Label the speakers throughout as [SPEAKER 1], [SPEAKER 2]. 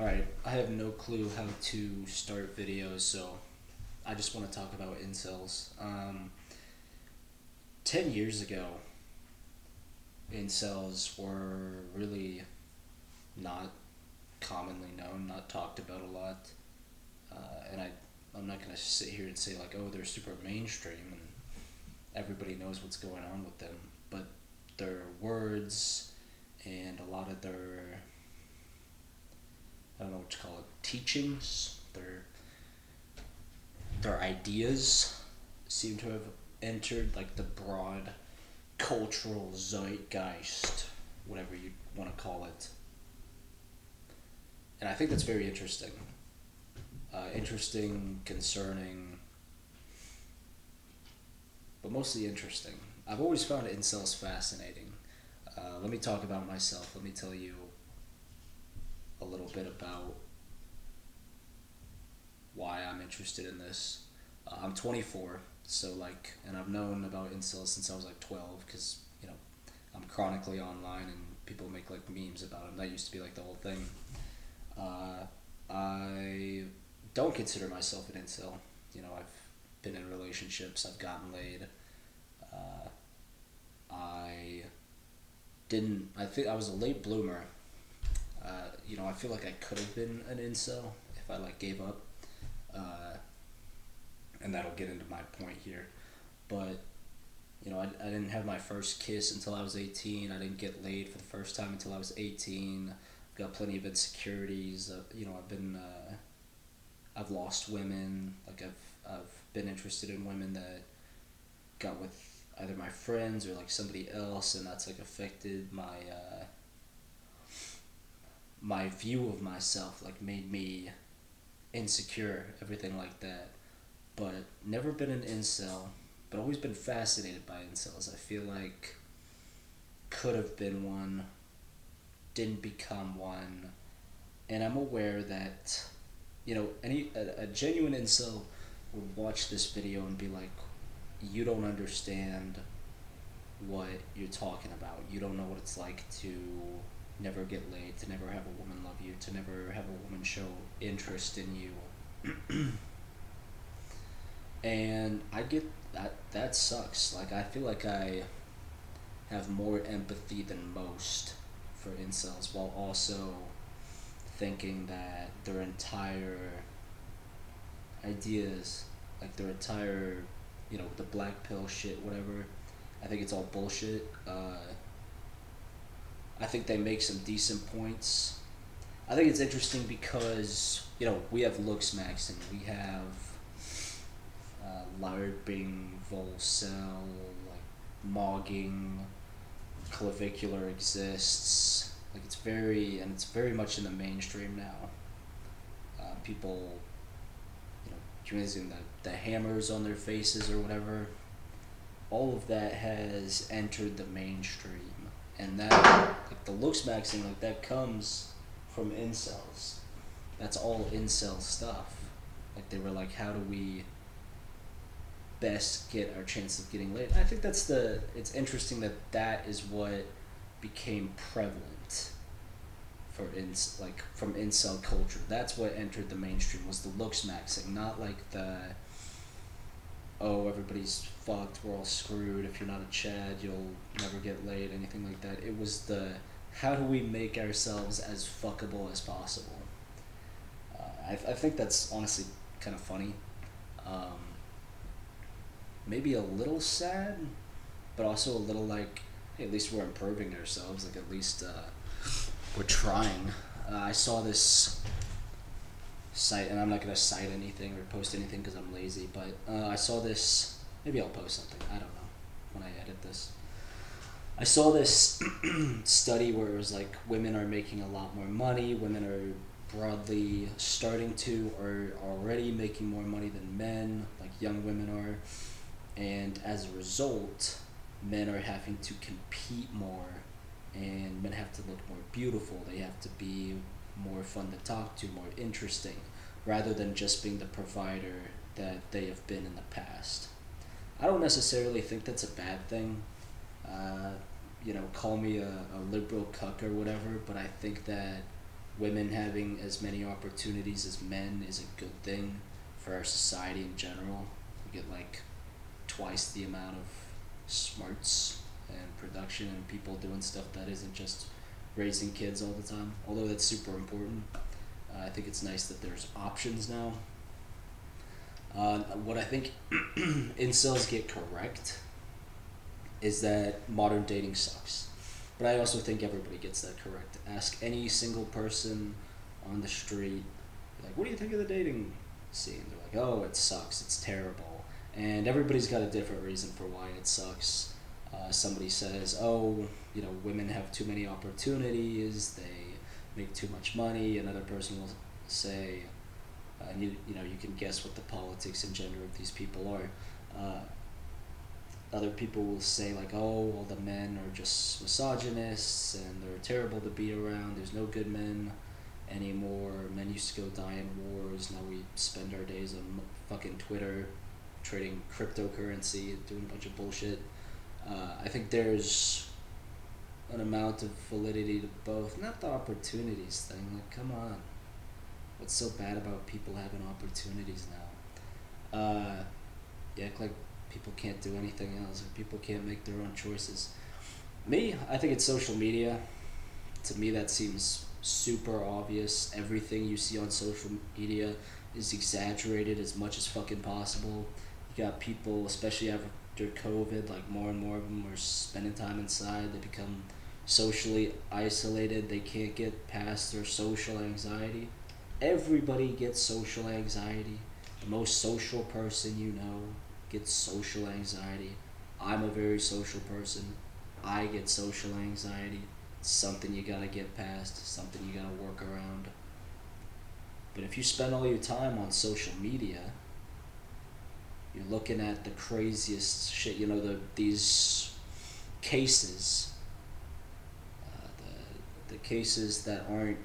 [SPEAKER 1] Alright, I have no clue how to start videos, so I just want to talk about incels. 10 years ago, incels were really not commonly known, not talked about a lot. And I'm not going to sit here and say, like, oh, they're super mainstream and everybody knows what's going on with them. But their words and a lot of their, I don't know what to call it, teachings, their ideas seem to have entered like the broad cultural zeitgeist, whatever you want to call it. And I think that's very interesting. Interesting, concerning, but mostly interesting. I've always found incels fascinating. Let me talk about myself. Let me tell you a little bit about why I'm interested in this. I'm 24, so like, and I've known about incels since I was like 12, because I'm chronically online and people make like memes about them. That used to be like the whole thing. Uh, I don't consider myself an incel. I've been in relationships. I've gotten laid. Uh, I didn't. I think I was a late bloomer. I feel like I could have been an incel if I like gave up. Uh, and that'll get into my point here. But I didn't have my first kiss until I was 18. I didn't get laid for the first time until I was 18. I've got plenty of insecurities. I've lost women. Like I've been interested in women that got with either my friends or like somebody else, and that's like affected my view of myself. Like made me insecure, everything like that. But never been an incel, but always been fascinated by incels. I feel like could have been one, didn't become one, and I'm aware that a genuine incel would watch this video and be like, you don't understand what you're talking about. You don't know what it's like to never get laid, to never have a woman love you, to never have a woman show interest in you. And I get that. That sucks. Like, I feel like I have more empathy than most for incels, while also thinking that their entire ideas, like their entire, the black pill shit, whatever, I think it's all bullshit. I think they make some decent points. I think it's interesting because, we have looks maxing, we have LARPing, Volcel, like mogging, clavicular exists. Like it's very much in the mainstream now. People, using the hammers on their faces or whatever. All of that has entered the mainstream, and that like the looks maxing, like that comes from incels. That's all incel stuff. Like they were like, how do we best get our chance of getting laid? I think it's interesting that that is what became prevalent like from incel culture. That's what entered the mainstream, was the looks maxing, not like the, oh, everybody's fucked, we're all screwed, if you're not a Chad you'll never get laid, anything like that. It was the, how do we make ourselves as fuckable as possible. I think that's honestly kind of funny. um, Maybe a little sad, but also a little like, hey, at least we're improving ourselves. Like at least we're trying. I saw this site, and I'm not gonna cite anything or post anything because I'm lazy. But I saw this. Maybe I'll post something. I don't know when I edit this. I saw this study where it was like women are making a lot more money. Women are broadly starting to or already making more money than men. Like young women are, and as a result, men are having to compete more, and men have to look more beautiful. They have to be more fun to talk to, more interesting, rather than just being the provider that they have been in the past. I don't necessarily think that's a bad thing. Call me a liberal cuck or whatever, but I think that women having as many opportunities as men is a good thing for our society in general. We get like twice the amount of smarts and production and people doing stuff that isn't just raising kids all the time. Although that's super important. I think it's nice that there's options now. What I think incels get correct is that modern dating sucks. But I also think everybody gets that correct. Ask any single person on the street, like, what do you think of the dating scene? They're like, oh, it sucks, it's terrible. And everybody's got a different reason for why it sucks. Somebody says, oh, women have too many opportunities, they make too much money. Another person will say, you can guess what the politics and gender of these people are. Other people will say like, oh, all the men are just misogynists and they're terrible to be around. There's no good men anymore. Men used to go die in wars. Now we spend our days on fucking Twitter, trading cryptocurrency, doing a bunch of bullshit. I think there's an amount of validity to both. Not the opportunities thing. Like, come on. What's so bad about people having opportunities now? You act like people can't do anything else, or people can't make their own choices. Me, I think it's social media. To me, that seems super obvious. Everything you see on social media is exaggerated as much as fucking possible. You got people, especially after COVID, like more and more of them are spending time inside. They become socially isolated. They can't get past their social anxiety. Everybody gets social anxiety. The most social person you know gets social anxiety. I'm a very social person. I get social anxiety. It's something you gotta get past, something you gotta work around. But if you spend all your time on social media, you're looking at the craziest shit. These cases, the cases that aren't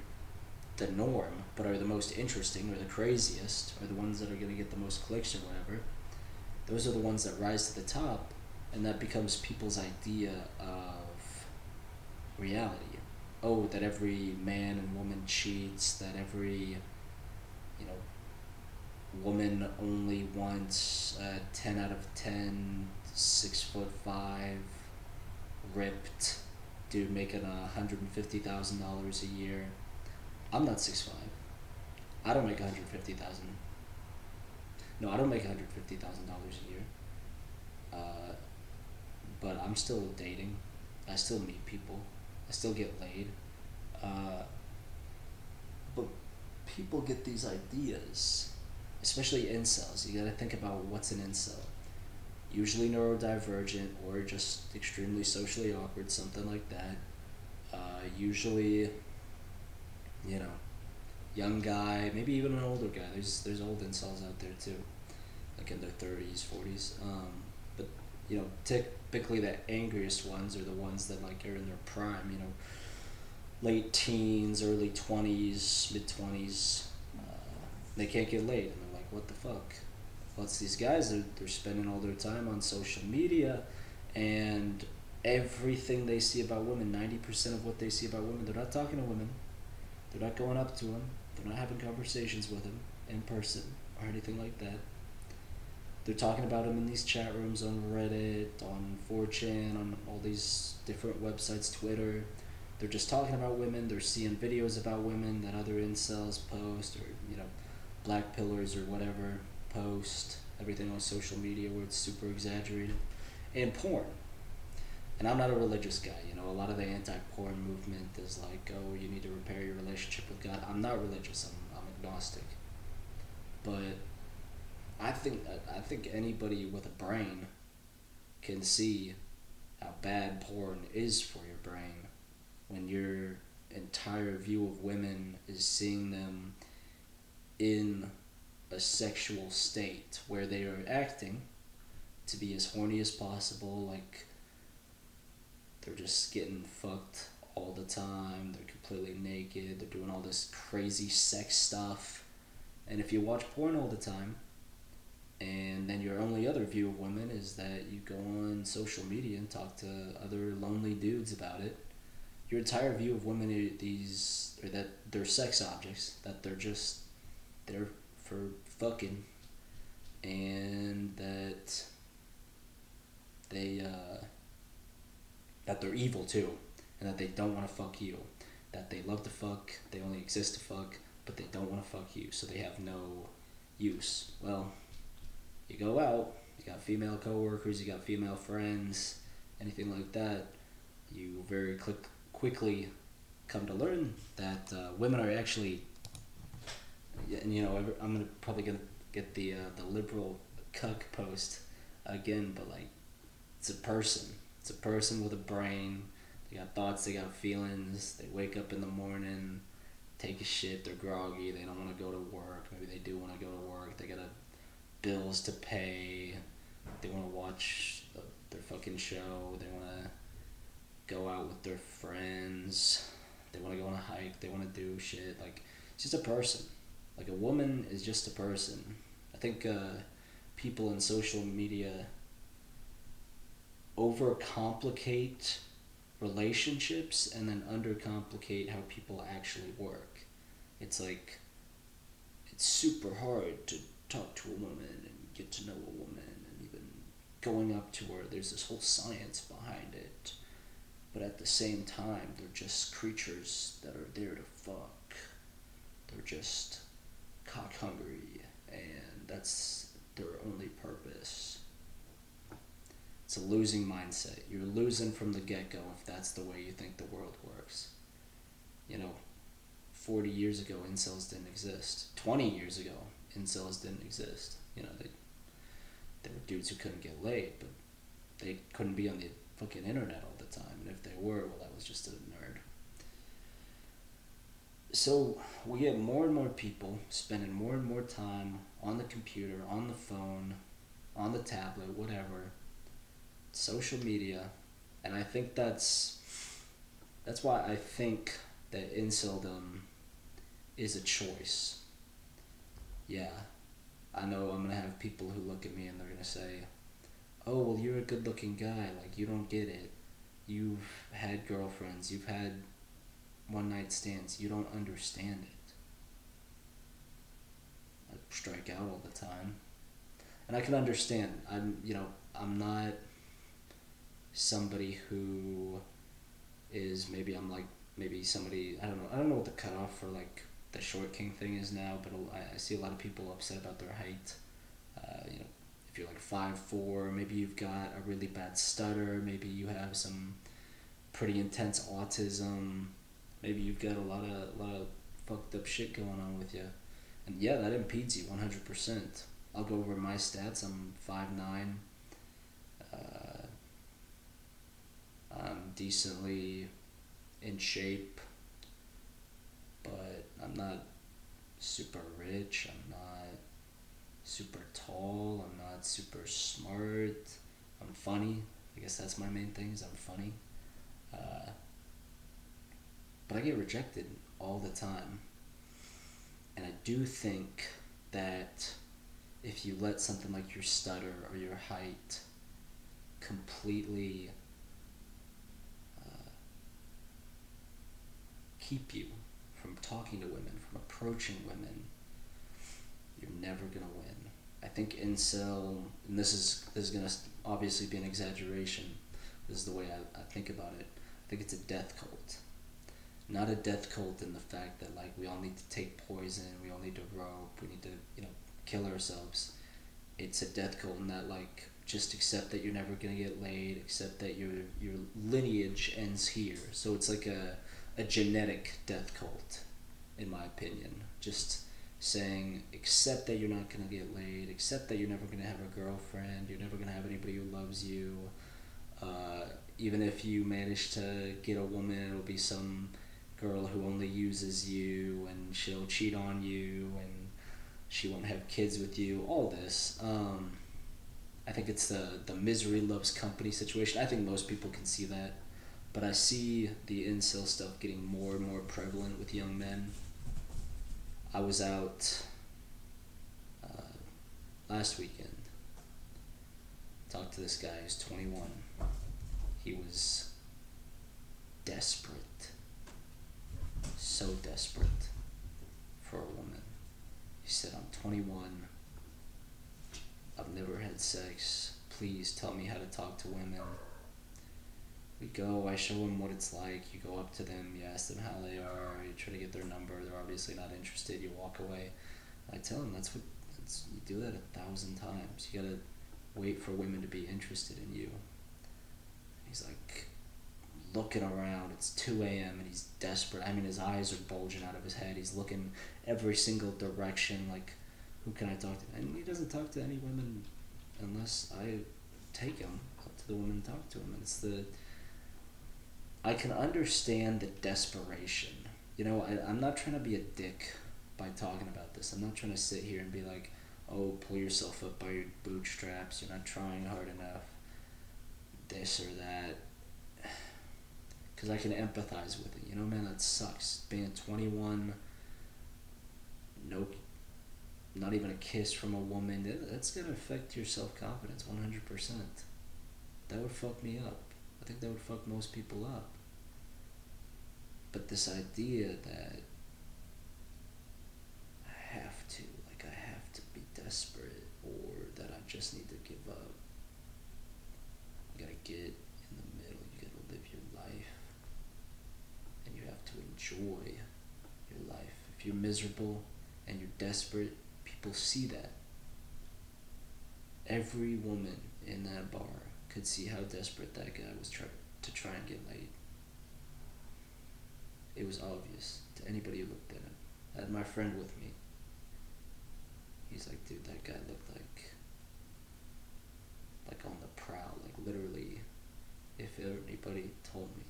[SPEAKER 1] the norm, but are the most interesting or the craziest, or the ones that are gonna get the most clicks or whatever. Those are the ones that rise to the top, and that becomes people's idea of reality. Oh, that every man and woman cheats, that every, woman only wants a 10 out of 10, 6'5", ripped dude making $150,000 a year. I'm not 6'5". I don't make 150,000. No, I don't make $150,000 a year. But I'm still dating. I still meet people. I still get laid. But people get these ideas, especially incels. You gotta think about what's an incel. Usually neurodivergent or just extremely socially awkward, something like that. Usually, young guy, maybe even an older guy. There's old incels out there too, like in their 30s, 40s. But typically the angriest ones are the ones that like are in their prime. Late teens, early 20s, mid 20s. They can't get laid, and they're like, what the fuck? Well, it's these guys. They're spending all their time on social media, and everything they see about women, 90% of what they see about women, they're not talking to women. They're not going up to them. They're not having conversations with them in person or anything like that. They're talking about them in these chat rooms on Reddit, on 4chan, on all these different websites, Twitter. They're just talking about women. They're seeing videos about women that other incels post, or black pillars or whatever post. Everything on social media where it's super exaggerated. And porn. And I'm not a religious guy. A lot of the anti-porn movement is like, oh, you need to repair your relationship with God. I'm not religious. I'm agnostic. But I think anybody with a brain can see how bad porn is for your brain when your entire view of women is seeing them in a sexual state where they are acting to be as horny as possible, like they're just getting fucked all the time, they're completely naked, they're doing all this crazy sex stuff. And if you watch porn all the time, and then your only other view of women is that you go on social media and talk to other lonely dudes about it, your entire view of women are these, or that they're sex objects, that they're just there for fucking, and they that they're evil too, and that they don't want to fuck you, that they love to fuck, they only exist to fuck, but they don't want to fuck you, so they have no use. Well, you go out, you got female coworkers, you got female friends, anything like that, you quickly come to learn that women are actually, and I'm gonna get the liberal cuck post again, but like it's a person. It's a person with a brain. They got thoughts. They got feelings. They wake up in the morning, take a shit. They're groggy. They don't want to go to work. Maybe they do want to go to work. They got bills to pay. They want to watch their fucking show. They want to go out with their friends. They want to go on a hike. They want to do shit. Like, it's just a person. Like, a woman is just a person. I think people in social media overcomplicate relationships and then undercomplicate how people actually work. It's like, it's super hard to talk to a woman and get to know a woman, and even going up to her, there's this whole science behind it. But at the same time, they're just creatures that are there to fuck. They're just cock hungry, and that's their only purpose. It's a losing mindset. You're losing from the get-go if that's the way you think the world works. 40 years ago, incels didn't exist. 20 years ago, incels didn't exist. They were dudes who couldn't get laid, but they couldn't be on the fucking internet all the time. And if they were, well, that was just a nerd. So we get more and more people spending more and more time on the computer, on the phone, on the tablet, whatever, social media, and I think that's why I think that inceldom is a choice. Yeah, I know I'm gonna have people who look at me and they're gonna say, "Oh, well, you're a good-looking guy. Like, you don't get it. You've had girlfriends. You've had one-night stands. You don't understand it." I strike out all the time, and I can understand. I'm not somebody who is maybe somebody, I don't know what the cutoff for like the short king thing is now, but I see a lot of people upset about their height. If you're like 5'4", maybe you've got a really bad stutter, maybe you have some pretty intense autism, maybe you've got a lot of fucked up shit going on with you, and yeah, that impedes you 100%. I'll go over my stats. I'm 5'9". I'm decently in shape, but I'm not super rich. I'm not super tall. I'm not super smart. I'm funny. I guess that's my main thing, is I'm funny. But I get rejected all the time. And I do think that if you let something like your stutter or your height completely keep you from talking to women, from approaching women, you're never gonna win. I think incel, and this is gonna obviously be an exaggeration. This is the way I think about it. I think it's a death cult. Not a death cult in the fact that like we all need to take poison, we all need to rope, we need to kill ourselves. It's a death cult in that like just accept that you're never gonna get laid, accept that your lineage ends here. So it's like a genetic death cult, in my opinion. Just saying, accept that you're not gonna get laid, accept that you're never gonna have a girlfriend, you're never gonna have anybody who loves you. Even if you manage to get a woman, it'll be some girl who only uses you, and she'll cheat on you, and she won't have kids with you. All this. I think it's the misery loves company situation. I think most people can see that. But I see the incel stuff getting more and more prevalent with young men. I was out last weekend. Talked to this guy who's 21. He was desperate, so desperate for a woman. He said, I'm 21, I've never had sex, please tell me how to talk to women. We go, I show him what it's like, you go up to them, you ask them how they are, you try to get their number, they're obviously not interested, you walk away. I tell him you do that 1,000 times. You gotta wait for women to be interested in you. He's like looking around, it's 2 a.m. and he's desperate. I mean, his eyes are bulging out of his head, he's looking every single direction, like, who can I talk to? And he doesn't talk to any women unless I take him up to the women and talk to him. And I can understand the desperation. I'm not trying to be a dick by talking about this. I'm not trying to sit here and be like, oh, pull yourself up by your bootstraps, you're not trying hard enough, this or that. Because I can empathize with it. Man, that sucks. Being 21, no, not even a kiss from a woman, that's going to affect your self-confidence 100%. That would fuck me up. I think that would fuck most people up. But this idea that I have to be desperate, or that I just need to give up. You gotta get in the middle, you gotta live your life. And you have to enjoy your life. If you're miserable and you're desperate, people see that. Every woman in that bar could see how desperate that guy was to try and get laid. It was obvious to anybody who looked at him. I had my friend with me. He's like, dude, that guy looked like on the prowl. Like, literally, if anybody told me,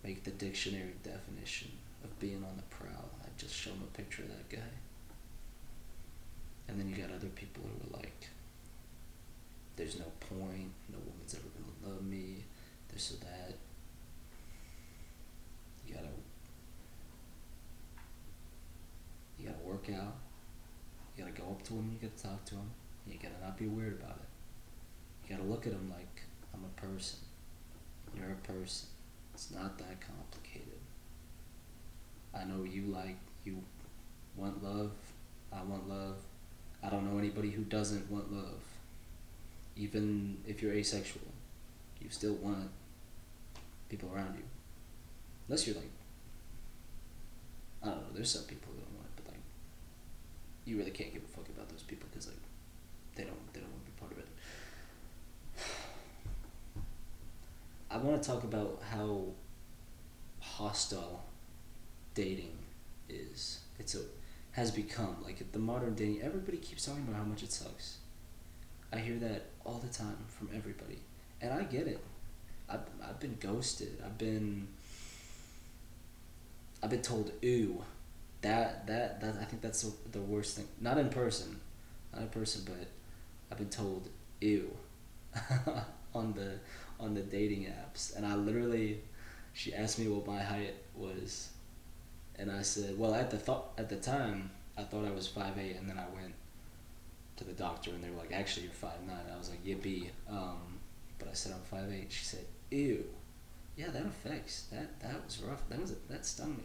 [SPEAKER 1] make the dictionary definition of being on the prowl, I'd just show him a picture of that guy. And then you got other people who were like, there's no point, no woman's ever gonna love me, this or that. You gotta work out, you gotta go up to him, you gotta talk to him, and you gotta not be weird about it. You gotta look at him like, I'm a person, you're a person. It's not that complicated. I know you want love, I want love. I don't know anybody who doesn't want love. Even if you're asexual, you still want people around you. Unless you're like, I don't know, there's some people who don't want it, but like, you really can't give a fuck about those people because like, they don't want to be part of it. I want to talk about how hostile dating has become. Like, the modern dating, everybody keeps talking about how much it sucks. I hear that all the time from everybody, and I get it. I've been ghosted. I've been told, ooh, that I think that's the worst thing. Not in person, but I've been told, ew, on the dating apps, and I literally, she asked me what my height was, and I said, well, at the time I thought I was 5'8", and then I went to the doctor and they were like, actually you're 5'9". I was like, yippee. But I said I'm 5'8". She said, ew. Yeah, that affects. That was rough. That stung me.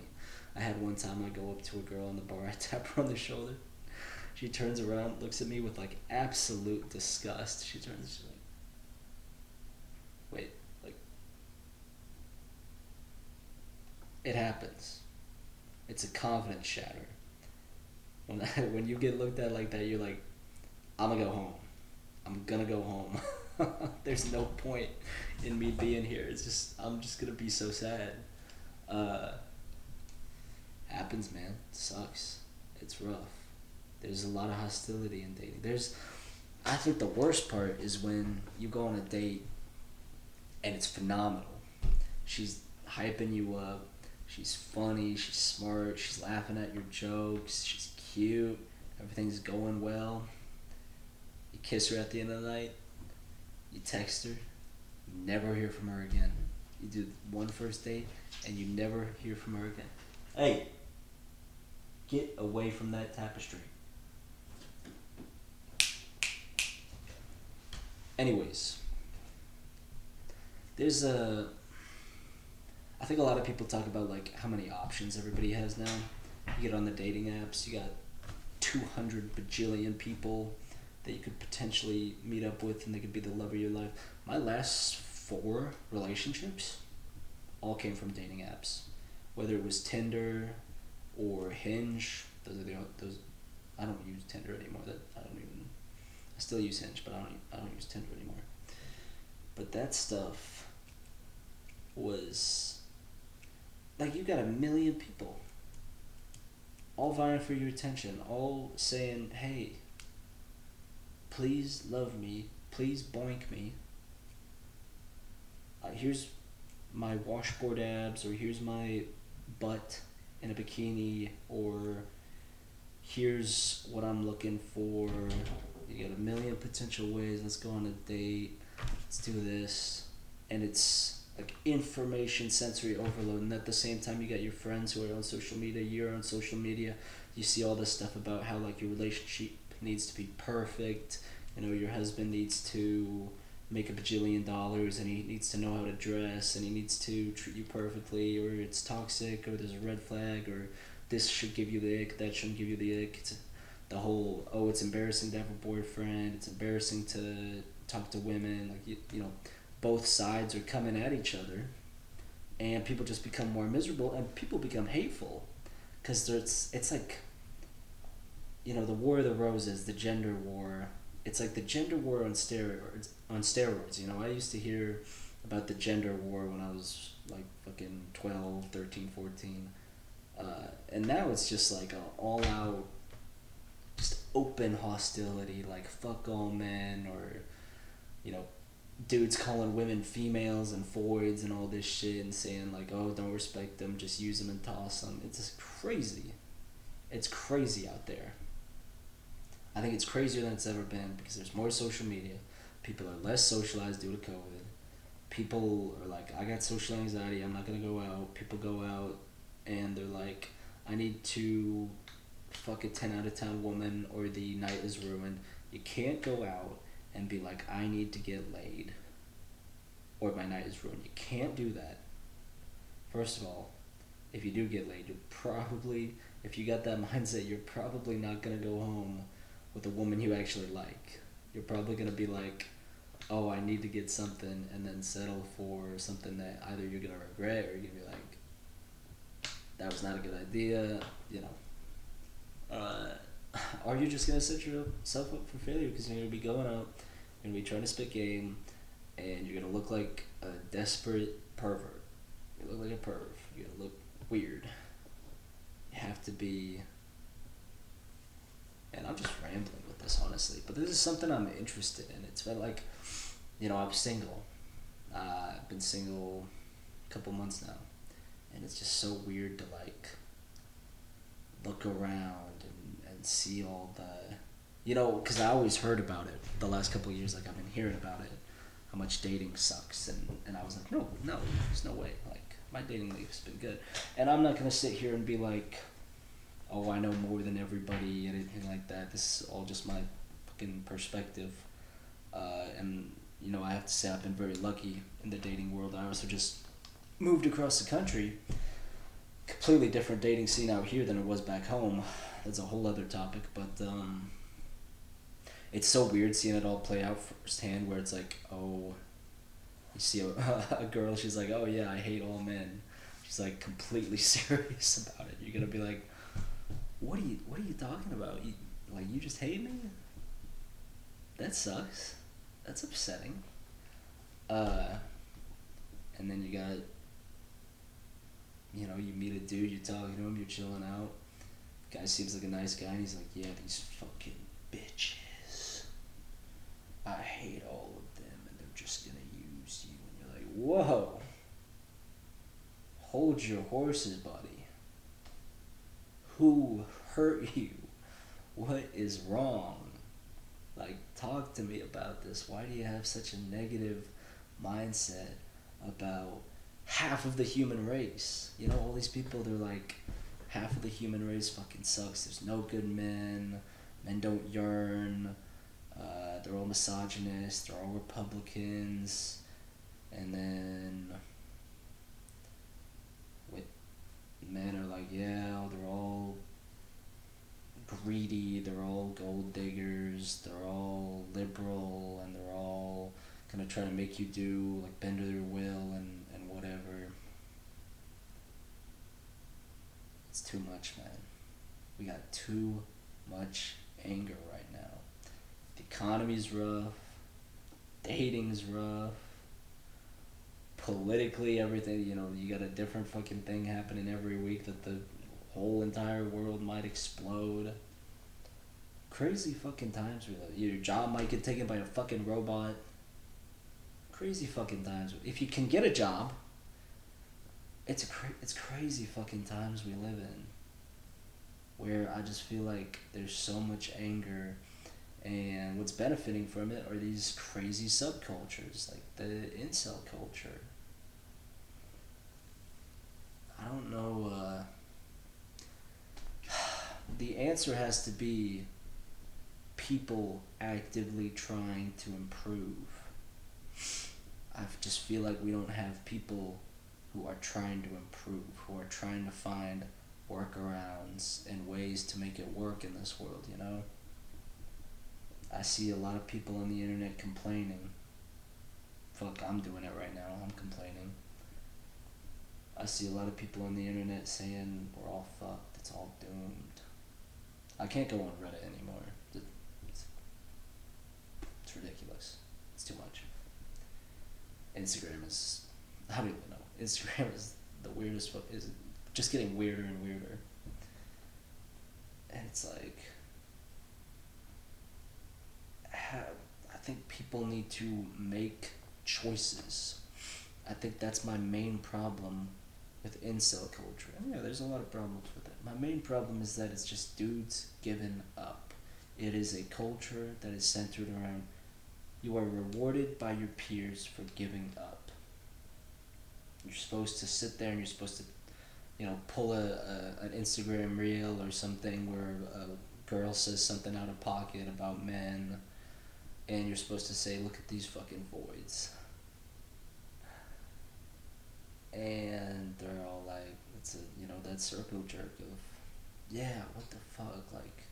[SPEAKER 1] I had one time I go up to a girl in the bar, I tap her on the shoulder. She turns around, looks at me with like absolute disgust. She's like, wait, like, it happens. It's a confidence shatter. When you get looked at like that, you're like, I'm gonna go home. There's no point in me being here. I'm just gonna be so sad. Happens, man. Sucks. It's rough. There's a lot of hostility in dating. I think the worst part is when you go on a date and it's phenomenal. She's hyping you up. She's funny. She's smart. She's laughing at your jokes. She's cute. Everything's going well. You kiss her at the end of the night. You text her. You never hear from her again. You do one first date and you never hear from her again. Hey, get away from that tapestry. Anyways, there's I think a lot of people talk about like how many options everybody has now. You get on the dating apps, you got 200 bajillion people that you could potentially meet up with, and they could be the love of your life. My last four relationships all came from dating apps, whether it was Tinder or Hinge. Those. I don't use Tinder anymore. That I don't even. I still use Hinge, but I don't use Tinder anymore. But that stuff was like you got a million people all vying for your attention, all saying, "Hey, please love me, please boink me. Here's my washboard abs, or here's my butt in a bikini, or here's what I'm looking for." You got a million potential ways. Let's go on a date. Let's do this. And it's like information sensory overload. And at the same time, you got your friends who are on social media. You're on social media. You see all this stuff about how like your relationship needs to be perfect. You know, your husband needs to make $1 bajillion, and he needs to know how to dress, and he needs to treat you perfectly, or it's toxic, or there's a red flag, or this should give you the ick, that shouldn't give you the ick. It's the whole, oh, it's embarrassing to have a boyfriend, it's embarrassing to talk to women, like you know, both sides are coming at each other, and people just become more miserable, and people become hateful, because it's like, you know, the War of the Roses, the gender war. It's like the gender war on steroids. On steroids, you know, I used to hear about the gender war when I was like fucking 12, 13, 14. And now it's just like a all out, just open hostility, like fuck all men, or, you know, dudes calling women females and voids and all this shit, and saying like, oh, don't respect them, just use them and toss them. It's just crazy. It's crazy out there. I think it's crazier than it's ever been because there's more social media. People are less socialized due to COVID. People are like, I got social anxiety, I'm not gonna go out. People go out and they're like, I need to fuck a 10 out of 10 woman or the night is ruined. You can't go out and be like, I need to get laid or my night is ruined. You can't do that. First of all, if you do get laid, you're probably, if you got that mindset, you're probably not gonna go home with a woman you actually like. You're probably gonna be like, oh, I need to get something, and then settle for something that either you're gonna regret or you're gonna be like, that was not a good idea, you know. Or you're just gonna set yourself up for failure because you're gonna be going out, you're gonna be trying to spit game, and you're gonna look like a desperate pervert. You look like a perv. You're gonna look weird. You have to be. And I'm just rambling with this, honestly, but this is something I'm interested in. It's been like, you know, I'm single. I've been single a couple months now, and it's just so weird to like look around and see all the, you know, because I always heard about it the last couple of years. Like I've been hearing about it, how much dating sucks, and I was like, no, there's no way. Like my dating life's been good, and I'm not gonna sit here and be like, oh, I know more than everybody and anything like that. This is all just my fucking perspective. And, you know, I have to say I've been very lucky in the dating world. I also just moved across the country. Completely different dating scene out here than it was back home. That's a whole other topic, but it's so weird seeing it all play out firsthand where it's like, oh, you see a girl, she's like, oh yeah, I hate all men. She's like completely serious about it. You're gonna be like, what are you talking about? You just hate me? That sucks. That's upsetting. And then you got, you know, you meet a dude, you're talking to him, you're chilling out. Guy seems like a nice guy, and he's like, yeah, these fucking bitches. I hate all of them, and they're just gonna use you. And you're like, whoa. Hold your horses, buddy. Who hurt you? What is wrong? Like, talk to me about this. Why do you have such a negative mindset about half of the human race? You know, all these people, they're like, half of the human race fucking sucks. There's no good men. Men don't yearn. They're all misogynists. They're all Republicans. And then Men are like, yeah, they're all greedy, they're all gold diggers, they're all liberal, and they're all gonna try to make you do like bend to their will and whatever. It's too much, man. We got too much anger right now. The economy's rough, dating's rough, politically everything, you got a different fucking thing happening every week that the whole entire world might explode. Crazy fucking times we live. Your job might get taken by a fucking robot. Crazy fucking times. If you can get a job, it's crazy fucking times we live in. Where I just feel like there's so much anger, and what's benefiting from it are these crazy subcultures like the incel culture. I don't know. The answer has to be people actively trying to improve. I just feel like we don't have people who are trying to improve, who are trying to find workarounds and ways to make it work in this world. I see a lot of people on the internet complaining. Fuck, I'm doing it right now, I'm complaining. I see a lot of people on the internet saying we're all fucked, it's all doomed. I can't go on Reddit anymore. It's, it's ridiculous. It's too much. Instagram is, I don't even know. Instagram is the weirdest. Is just getting weirder and weirder. And it's like, I think people need to make choices. I think that's my main problem with incel culture. And yeah, there's a lot of problems with it. My main problem is that it's just dudes giving up. It is a culture that is centered around you are rewarded by your peers for giving up. You're supposed to sit there and you're supposed to, pull an Instagram reel or something where a girl says something out of pocket about men, and you're supposed to say, "Look at these fucking voids," and they're all like, it's that circle jerk of, yeah, what the fuck, like,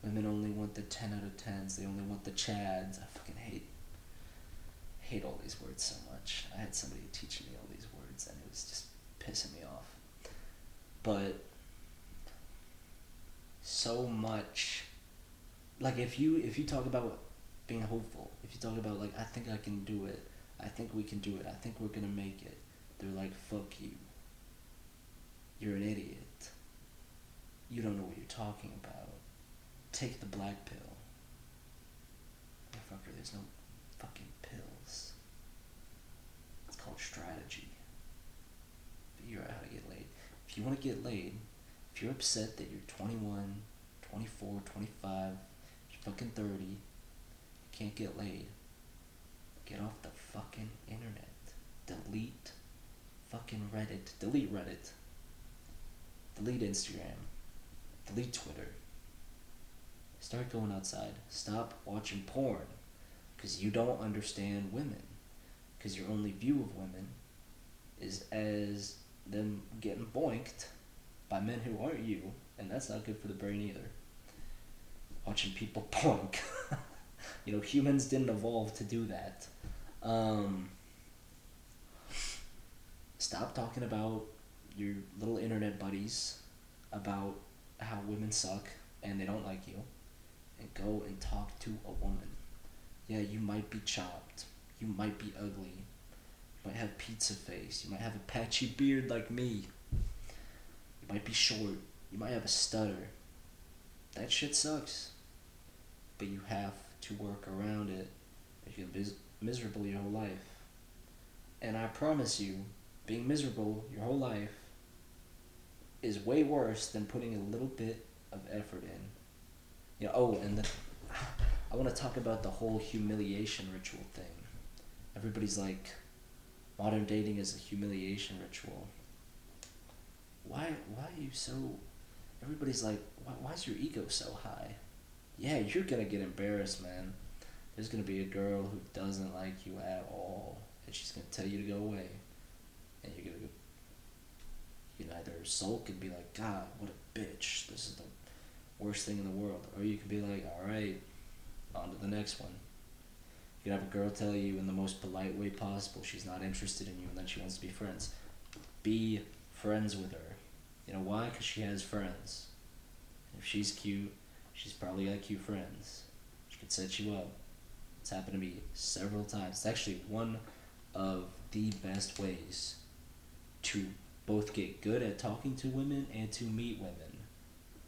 [SPEAKER 1] women only want the 10 out of 10s, they only want the chads. I fucking hate all these words so much. I had somebody teaching me all these words and it was just pissing me off. But so much, like, if you talk about being hopeful, if you talk about like, I think I can do it, I think we can do it, I think we're gonna make it, they're like, fuck you. You're an idiot. You don't know what you're talking about. Take the black pill. Motherfucker, there's no fucking pills. It's called strategy. Figure out how to get laid. If you want to get laid, if you're upset that you're 21, 24, 25, you're fucking 30, you can't get laid, get off the fucking internet. Delete fucking Reddit. Delete Reddit. Delete Instagram. Delete Twitter. Start going outside. Stop watching porn. Because you don't understand women. Because your only view of women is as them getting boinked by men who aren't you, and that's not good for the brain either. Watching people boink. Humans didn't evolve to do that. Stop talking about your little internet buddies about how women suck and they don't like you, and go and talk to a woman. Yeah, you might be chopped. You might be ugly. You might have pizza face. You might have a patchy beard like me. You might be short. You might have a stutter. That shit sucks. But you have to work around it if you're miserable your whole life. And I promise you, being miserable your whole life is way worse than putting a little bit of effort in. I want to talk about the whole humiliation ritual thing. Everybody's like, modern dating is a humiliation ritual. Why are you so... Everybody's like, why is your ego so high? Yeah, you're gonna get embarrassed, man. There's gonna be a girl who doesn't like you at all, and she's gonna tell you to go away, and you're You can either sulk and be like, God, what a bitch. This is the worst thing in the world. Or you can be like, alright, on to the next one. You can have a girl tell you in the most polite way possible she's not interested in you and then she wants to be friends. Be friends with her. You know why? Because she has friends. If she's cute, she's probably got cute friends. She could set you up. It's happened to me several times. It's actually one of the best ways to both get good at talking to women and to meet women.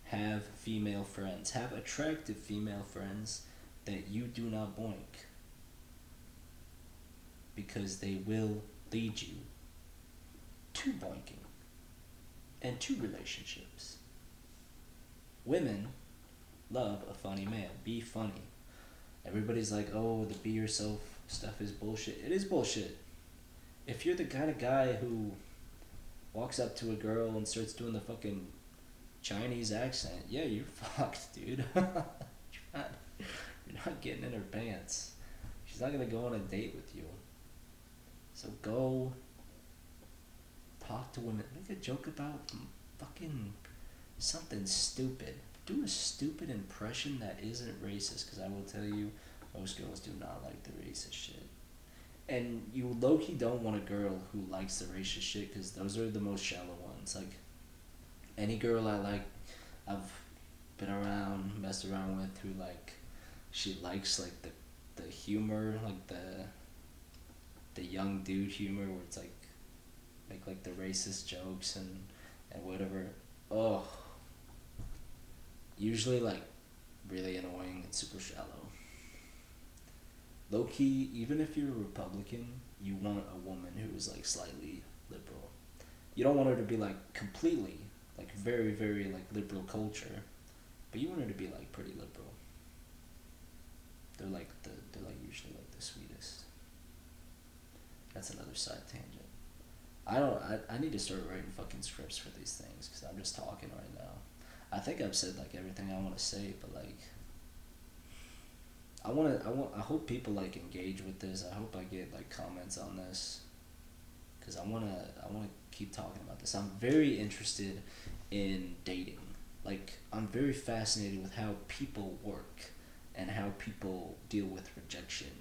[SPEAKER 1] Have female friends. Have attractive female friends that you do not boink. Because they will lead you to boinking and to relationships. Women love a funny man. Be funny. Everybody's like, oh, the be yourself stuff is bullshit. It is bullshit. If you're the kind of guy who walks up to a girl and starts doing the fucking Chinese accent, yeah, you're fucked, dude. You're not getting in her pants. She's not gonna go on a date with you. So go talk to women. Make a joke about fucking something stupid. Do a stupid impression that isn't racist, because I will tell you, most girls do not like the racist shit. And you low-key don't want a girl who likes the racist shit, because those are the most shallow ones. Like, any girl I like, I've been around, messed around with, who, like, she likes, like, the humor, like, the young dude humor, where it's, like, make, like, the racist jokes and whatever. Oh, usually, like, really annoying and super shallow. Low key, even if you're a Republican, you want a woman who is like slightly liberal. You don't want her to be like completely, like very, very like liberal culture, but you want her to be like pretty liberal. They're like usually like the sweetest. That's another side tangent. I need to start writing fucking scripts for these things because I'm just talking right now. I think I've said like everything I want to say, but like I hope people like engage with this. I hope I get like comments on this, because I wanna keep talking about this. I'm very interested in dating. Like, I'm very fascinated with how people work and how people deal with rejection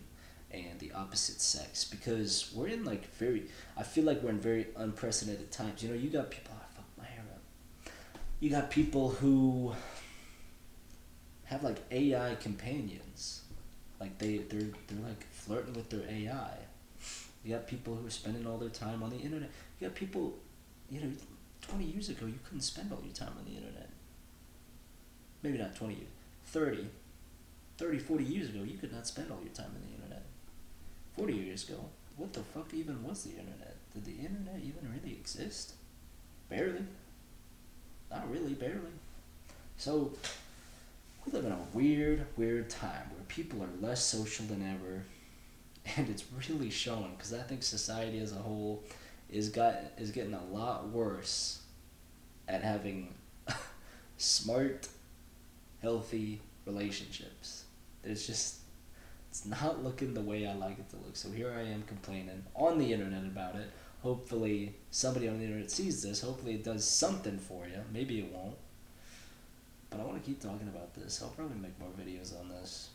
[SPEAKER 1] and the opposite sex, because we're in like very, I feel like we're in very unprecedented times. You know, you got people, oh, fuck my hair up. You got people who have like AI companions. Like they're like flirting with their AI. You got people who are spending all their time on the internet. You got people, you know, 20 years ago you couldn't spend all your time on the internet. Maybe not 20 years, 40 years ago you could not spend all your time on the internet. 40 years ago, what the fuck even was the internet? Did the internet even really exist? Barely. Not really, barely. So, we live in a weird, weird time where people are less social than ever, and it's really showing, because I think society as a whole is getting a lot worse at having smart, healthy relationships. It's not looking the way I like it to look. So here I am complaining on the internet about it. Hopefully somebody on the internet sees this. Hopefully it does something for you. Maybe it won't. But I want to keep talking about this. I'll probably make more videos on this.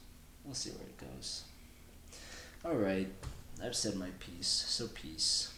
[SPEAKER 1] We'll see where it goes. Alright, I've said my piece. So peace.